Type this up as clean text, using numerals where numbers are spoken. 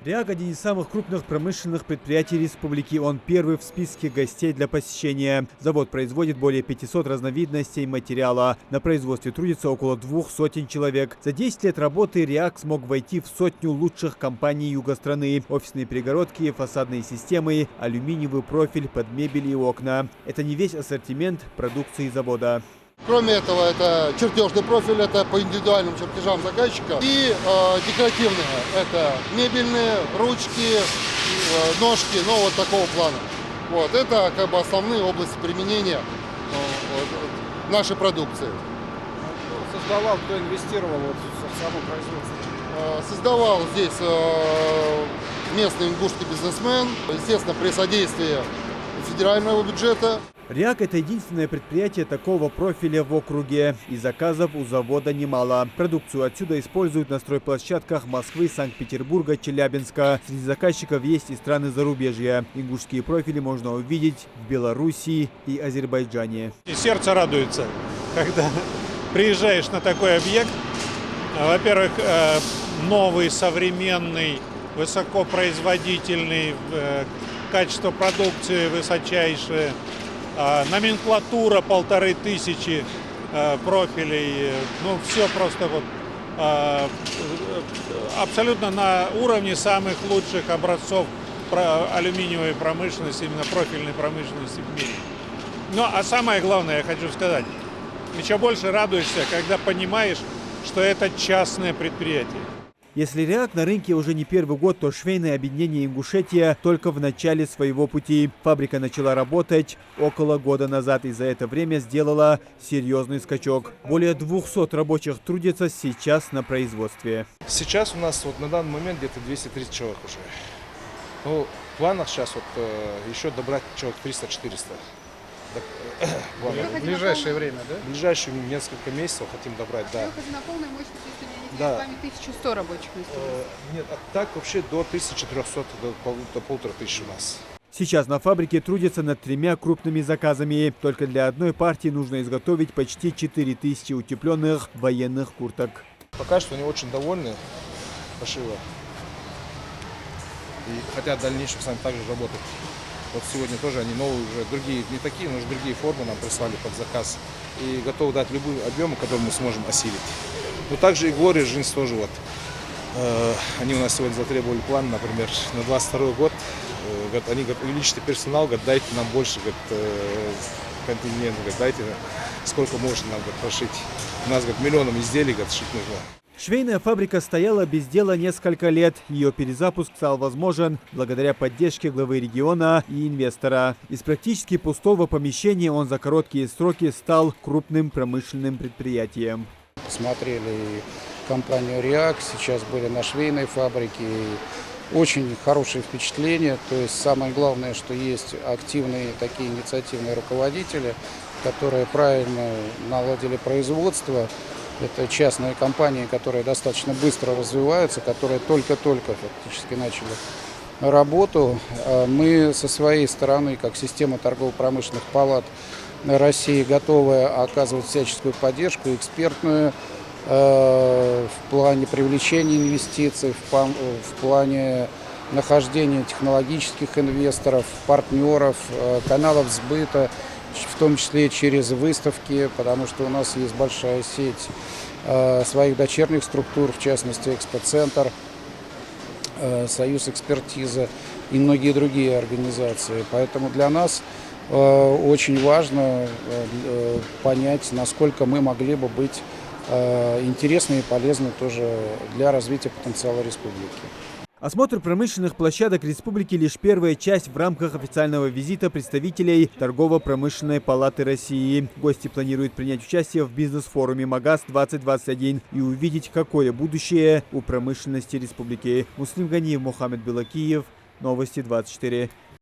РИАК – один из самых крупных промышленных предприятий республики. Он первый в списке гостей для посещения. Завод производит более 500 разновидностей материала. На производстве трудится около 200 человек. За 10 лет работы РИАК смог войти в 100 лучших компаний юга страны. Офисные перегородки, фасадные системы, алюминиевый профиль под мебель и окна. Это не весь ассортимент продукции завода. Кроме этого, это чертежный профиль, это по индивидуальным чертежам заказчика. И декоративные, это мебельные, ручки, ножки, вот такого плана. Вот, это как бы основные области применения нашей продукции. Создавал, кто инвестировал в само производство? Создавал здесь местный ингушский бизнесмен, естественно, при содействии федерального бюджета. РИАК – это единственное предприятие такого профиля в округе. И заказов у завода немало. Продукцию отсюда используют на стройплощадках Москвы, Санкт-Петербурга, Челябинска. Среди заказчиков есть и страны зарубежья. Ингушские профили можно увидеть в Белоруссии и Азербайджане. И сердце радуется, когда приезжаешь на такой объект. Во-первых, новый, современный, высокопроизводительный, качество продукции высочайшее. Номенклатура 1500 профилей, все просто абсолютно на уровне самых лучших образцов алюминиевой промышленности, именно профильной промышленности в мире. А самое главное, я хочу сказать, еще больше радуешься, когда понимаешь, что это частное предприятие. Если РИАК на рынке уже не первый год, то швейное объединение «Ингушетия» только в начале своего пути. Фабрика начала работать около года назад и за это время сделала серьезный скачок. Более 200 рабочих трудятся сейчас на производстве. Сейчас у нас на данный момент где-то 230 человек уже. В планах сейчас еще добрать человек 300-400. В ближайшее время, да? В ближайшие несколько месяцев хотим добрать, да. На полной мощности, если не Да. с вами 1100 рабочих мест. Нет, а так вообще до 1400, до 1500 у нас. Сейчас на фабрике трудятся над 3 крупными заказами. Только для одной партии нужно изготовить почти 4000 утепленных военных курток. Пока что они очень довольны пошивом. И хотят в дальнейшем с нами также работать. Вот сегодня тоже они новые уже, другие, не такие, но уже другие формы нам прислали под заказ. И готовы дать любые объемы, которые мы сможем осилить. Но также и Глория Джинс тоже они у нас сегодня затребовали план, например, на 22 год. Они говорят, увеличьте персонал, дайте нам больше контингент, дайте сколько можно нам прошить. У нас миллионом изделий шить нужно. Швейная фабрика стояла без дела несколько лет. Ее перезапуск стал возможен благодаря поддержке главы региона и инвестора. Из практически пустого помещения он за короткие сроки стал крупным промышленным предприятием. Смотрели компанию РИАК, сейчас были на швейной фабрике. Очень хорошие впечатления. То есть самое главное, что есть активные такие инициативные руководители, которые правильно наладили производство. Это частные компании, которые достаточно быстро развиваются, которые только-только фактически начали работу. Мы со своей стороны, как система торгово-промышленных палат России, готовы оказывать всяческую поддержку, экспертную, в плане привлечения инвестиций, в плане нахождения технологических инвесторов, партнеров, каналов сбыта, в том числе через выставки, потому что у нас есть большая сеть своих дочерних структур, в частности Экспоцентр, Союз экспертизы и многие другие организации. Поэтому для нас очень важно понять, насколько мы могли бы быть интересны и полезны тоже для развития потенциала республики. Осмотр промышленных площадок республики – лишь первая часть в рамках официального визита представителей Торгово-промышленной палаты России. Гости планируют принять участие в бизнес-форуме МАГАЗ-2021 и увидеть, какое будущее у промышленности республики. Муслим Ганиев, Мухаммед Белакиев, Новости 24.